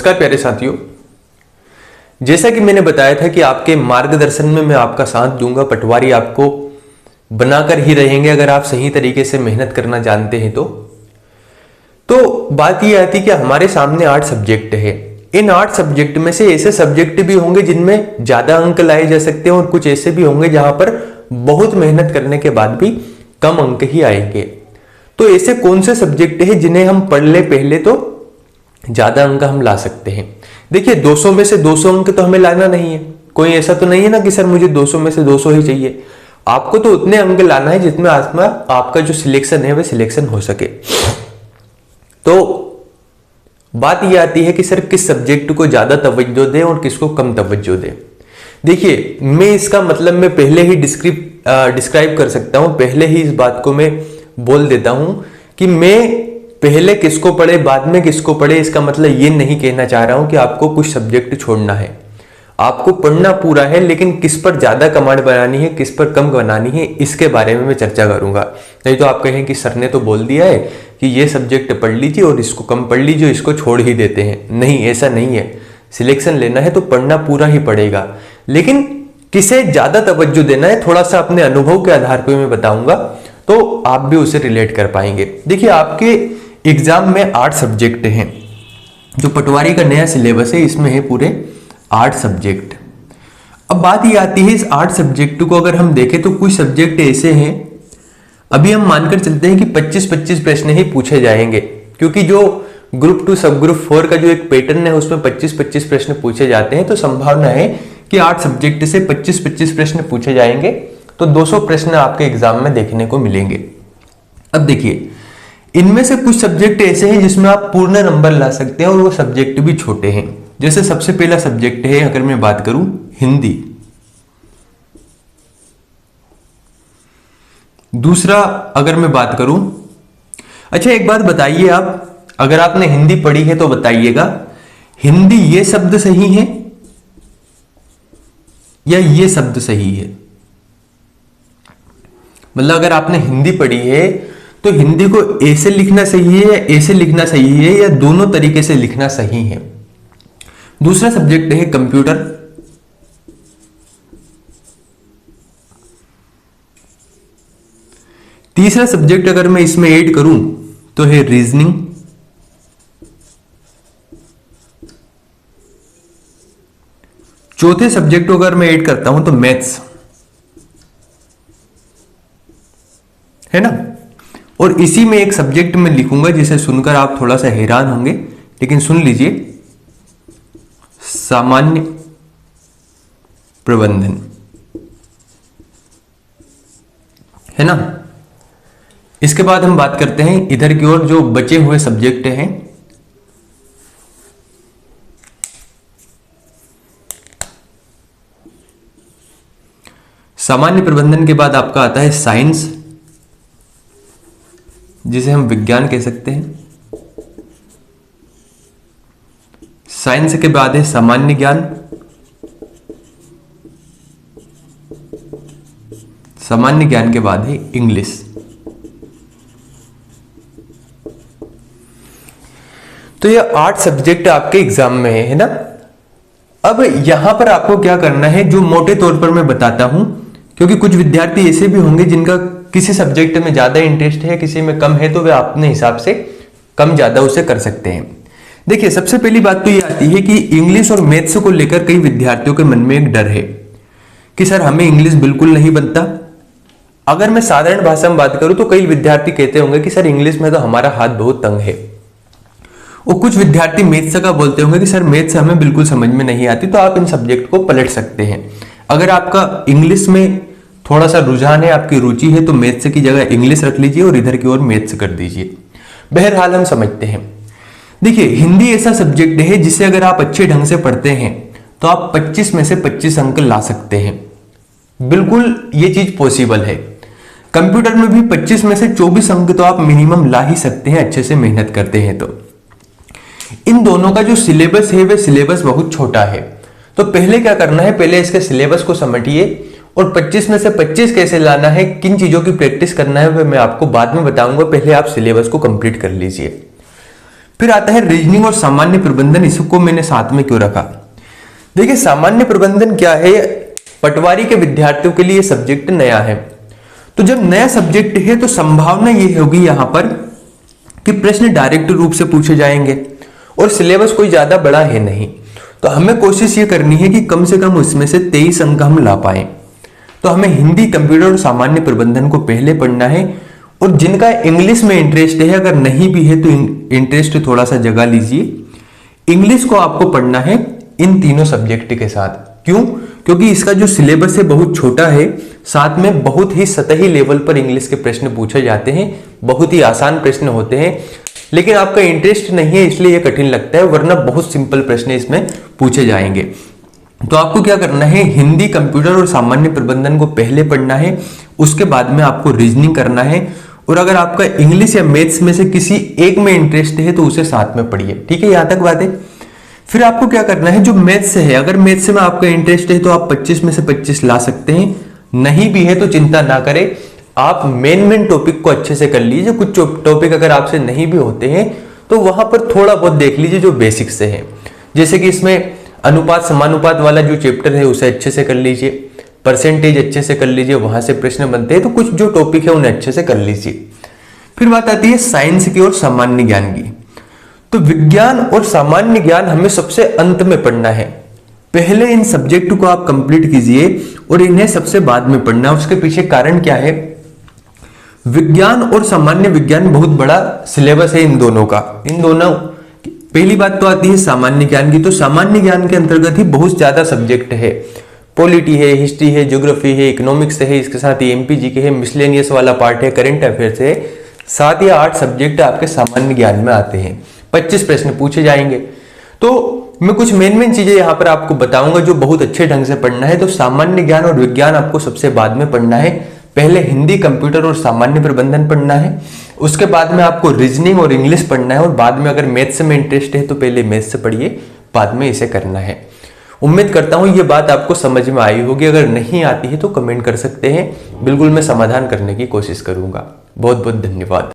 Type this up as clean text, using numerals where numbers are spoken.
नमस्कार प्यारे साथियों, जैसा कि मैंने बताया था कि आपके मार्गदर्शन में मैं आपका साथ दूंगा। पटवारी आपको बनाकर ही रहेंगे अगर आप सही तरीके से मेहनत करना जानते हैं तो बात यह आती है कि हमारे सामने 8 सब्जेक्ट है। इन 8 सब्जेक्ट में से ऐसे सब्जेक्ट भी होंगे जिनमें ज्यादा अंक लाए जा सकते हैं और कुछ ऐसे भी होंगे जहां पर बहुत मेहनत करने के बाद भी कम अंक ही आएंगे। तो ऐसे कौन से सब्जेक्ट है जिन्हें हम पढ़ ले पहले तो ज्यादा अंक हम ला सकते हैं। देखिए 200 में से 200 अंक तो हमें लाना नहीं है। कोई ऐसा तो नहीं है ना कि सर मुझे 200 में से 200 ही चाहिए। आपको तो उतने अंक लाना है जितने आपका जो सिलेक्शन है वह सिलेक्शन हो सके। तो बात यह आती है कि सर किस सब्जेक्ट को ज्यादा तवज्जो दें और किसको कम तवज्जो दें। देखिए मैं इसका मतलब मैं पहले ही डिस्क्राइब कर सकता हूं, पहले ही इस बात को मैं बोल देता हूं कि मैं पहले किसको पढ़े बाद में किसको पढ़े। इसका मतलब ये नहीं कहना चाह रहा हूं कि आपको कुछ सब्जेक्ट छोड़ना है, आपको पढ़ना पूरा है, लेकिन किस पर ज्यादा कमांड बनानी है किस पर कम बनानी है इसके बारे में मैं चर्चा करूंगा। नहीं तो आप कहें कि सर ने तो बोल दिया है कि ये सब्जेक्ट पढ़ लीजिए और इसको कम पढ़ लीजिए, इसको छोड़ ही देते हैं। नहीं, ऐसा नहीं है। सिलेक्शन लेना है तो पढ़ना पूरा ही पड़ेगा, लेकिन किसे ज्यादा तवज्जो देना है थोड़ा सा अपने अनुभव के आधार पर मैं बताऊंगा तो आप भी उसे रिलेट कर पाएंगे। देखिए आपके एग्जाम में 8 सब्जेक्ट हैं। जो पटवारी का नया सिलेबस है इसमें है पूरे 8 सब्जेक्ट। अब बात ये आती है इस 8 सब्जेक्ट को अगर हम देखें तो कुछ सब्जेक्ट ऐसे हैं, अभी हम मानकर चलते हैं कि 25-25 प्रश्न ही पूछे जाएंगे, क्योंकि जो ग्रुप 2 सब ग्रुप 4 का जो एक पैटर्न है उसमें 25-25 प्रश्न पूछे जाते हैं। तो संभावना है कि 8 सब्जेक्ट से 25-25 प्रश्न पूछे जाएंगे, तो 200 प्रश्न आपके एग्जाम में देखने को मिलेंगे। अब देखिए इनमें से कुछ सब्जेक्ट ऐसे हैं जिसमें आप पूर्ण नंबर ला सकते हैं और वो सब्जेक्ट भी छोटे हैं। जैसे सबसे पहला सब्जेक्ट है, अगर मैं बात करूं, हिंदी। दूसरा अगर मैं बात करूं, अच्छा एक बात बताइए आप, अगर आपने हिंदी पढ़ी है तो बताइएगा, हिंदी ये शब्द सही है या ये शब्द सही है? मतलब अगर आपने हिंदी पढ़ी है तो हिंदी को ऐसे लिखना सही है या ऐसे लिखना सही है या दोनों तरीके से लिखना सही है? दूसरा सब्जेक्ट है कंप्यूटर। तीसरा सब्जेक्ट अगर मैं इसमें ऐड करूं तो है रीजनिंग। चौथे सब्जेक्ट को अगर मैं ऐड करता हूं तो मैथ्स, है ना। और इसी में एक सब्जेक्ट में लिखूंगा जिसे सुनकर आप थोड़ा सा हैरान होंगे, लेकिन सुन लीजिए, सामान्य प्रबंधन, है ना। इसके बाद हम बात करते हैं इधर की ओर जो बचे हुए सब्जेक्ट हैं। सामान्य प्रबंधन के बाद आपका आता है साइंस, जिसे हम विज्ञान कह सकते हैं। साइंस के बाद है सामान्य ज्ञान, सामान्य ज्ञान के बाद है इंग्लिश। तो ये 8 सब्जेक्ट आपके एग्जाम में है ना। अब यहां पर आपको क्या करना है, जो मोटे तौर पर मैं बताता हूं, क्योंकि कुछ विद्यार्थी ऐसे भी होंगे जिनका किसी सब्जेक्ट में ज्यादा इंटरेस्ट है, किसी में कम है, तो वे अपने हिसाब से कम ज्यादा उसे कर सकते हैं। देखिए सबसे पहली बात तो ये आती है कि इंग्लिश और मैथ्स को लेकर कई विद्यार्थियों के मन में एक डर है कि सर हमें इंग्लिश बिल्कुल नहीं बनता। अगर मैं साधारण भाषा में बात करूं तो कई विद्यार्थी कहते होंगे कि सर इंग्लिश में तो हमारा हाथ बहुत तंग है, और कुछ विद्यार्थी मैथ्स का बोलते होंगे कि सर मैथ्स हमें बिल्कुल समझ में नहीं आती। तो आप इन सब्जेक्ट को पलट सकते हैं। अगर आपका इंग्लिश में थोड़ा सा रुझान है, आपकी रुचि है, तो मैथ्स की जगह इंग्लिश रख लीजिए और इधर की ओर मैथ्स कर दीजिए। बहरहाल हम समझते हैं। देखिए हिंदी ऐसा सब्जेक्ट है जिसे अगर आप अच्छे ढंग से पढ़ते हैं तो आप 25 में से 25 अंक ला सकते हैं। बिल्कुल ये चीज पॉसिबल है। कंप्यूटर में भी 25 में से 24 अंक तो आप मिनिमम ला ही सकते हैं, अच्छे से मेहनत करते हैं तो। इन दोनों का जो सिलेबस है वह सिलेबस बहुत छोटा है। तो पहले क्या करना है, पहले इसके सिलेबस को समझिए और 25 में से 25 कैसे लाना है, किन चीजों की प्रैक्टिस करना है, वह मैं आपको बाद में बताऊंगा। पहले आप सिलेबस को कंप्लीट कर लीजिए। फिर आता है रीजनिंग और सामान्य प्रबंधन, इसको मैंने साथ में क्यों रखा? देखिए सामान्य प्रबंधन क्या है, पटवारी के विद्यार्थियों के लिए सब्जेक्ट नया है, तो जब नया सब्जेक्ट है तो संभावना ये होगी यहां पर कि प्रश्न डायरेक्ट रूप से पूछे जाएंगे और सिलेबस कोई ज्यादा बड़ा है नहीं, तो हमें कोशिश ये करनी है कि कम से कम उसमें से 23 अंक हम ला पाए। तो हमें हिंदी, कंप्यूटर और सामान्य प्रबंधन को पहले पढ़ना है, और जिनका इंग्लिश में इंटरेस्ट है, अगर नहीं भी है तो इंटरेस्ट थोड़ा सा जगा लीजिए। इंग्लिश को आपको पढ़ना है इन तीनों सब्जेक्ट के साथ। क्यों? क्योंकि इसका जो सिलेबस है बहुत छोटा है, साथ में बहुत ही सतही लेवल पर इंग्लिश के प्रश्न पूछे जाते हैं, बहुत ही आसान प्रश्न होते हैं, लेकिन आपका इंटरेस्ट नहीं है इसलिए ये कठिन लगता है, वरना बहुत सिंपल प्रश्न इसमें पूछे जाएंगे। तो आपको क्या करना है, हिंदी, कंप्यूटर और सामान्य प्रबंधन को पहले पढ़ना है, उसके बाद में आपको रीजनिंग करना है, और अगर आपका इंग्लिश या मैथ्स में से किसी एक में इंटरेस्ट है तो उसे साथ में पढ़िए। ठीक है, यहां तक बात है। फिर आपको क्या करना है, जो मैथ्स है, अगर मैथ्स में आपका इंटरेस्ट है तो आप 25 में से 25 ला सकते हैं, नहीं भी है तो चिंता ना करें, आप मेन टॉपिक को अच्छे से कर लीजिए। कुछ टॉपिक अगर आपसे नहीं भी होते हैं तो वहां पर थोड़ा बहुत देख लीजिए जो बेसिक से है, जैसे कि इसमें अनुपात समानुपात वाला जो चैप्टर है उसे अच्छे से कर लीजिए, परसेंटेज अच्छे से कर लीजिए, वहां से प्रश्न बनते हैं, तो कुछ जो टॉपिक है उन्हें अच्छे से कर लीजिए। फिर बात आती है साइंस की और सामान्य ज्ञान की। तो विज्ञान और सामान्य ज्ञान हमें सबसे अंत में पढ़ना है, पहले इन सब्जेक्ट को आप कंप्लीट कीजिए और इन्हें सबसे बाद में पढ़ना। उसके पीछे कारण क्या है, विज्ञान और सामान्य विज्ञान बहुत बड़ा सिलेबस है इन दोनों का। इन दोनों, पहली बात तो आती है सामान्य ज्ञान की, तो सामान्य ज्ञान के अंतर्गत ही बहुत ज्यादा सब्जेक्ट है, पॉलिटी है, हिस्ट्री है, ज्योग्राफी है, इकोनॉमिक्स है, इसके साथ ही एमपीजी के है, मिसलेनियस वाला पार्ट है, करंट अफेयर्स है, 7 या 8 सब्जेक्ट आपके सामान्य ज्ञान में आते हैं, 25 प्रश्न पूछे जाएंगे। तो मैं कुछ मेन चीजें यहां पर आपको बताऊंगा जो बहुत अच्छे ढंग से पढ़ना है। तो सामान्य ज्ञान और विज्ञान आपको सबसे बाद में पढ़ना है, पहले हिंदी, कंप्यूटर और सामान्य प्रबंधन पढ़ना है, उसके बाद में आपको रीजनिंग और इंग्लिश पढ़ना है, और बाद में अगर मैथ्स में इंटरेस्ट है तो पहले मैथ्स से पढ़िए, बाद में इसे करना है। उम्मीद करता हूं ये बात आपको समझ में आई होगी, अगर नहीं आती है तो कमेंट कर सकते हैं, बिल्कुल मैं समाधान करने की कोशिश करूंगा। बहुत बहुत धन्यवाद।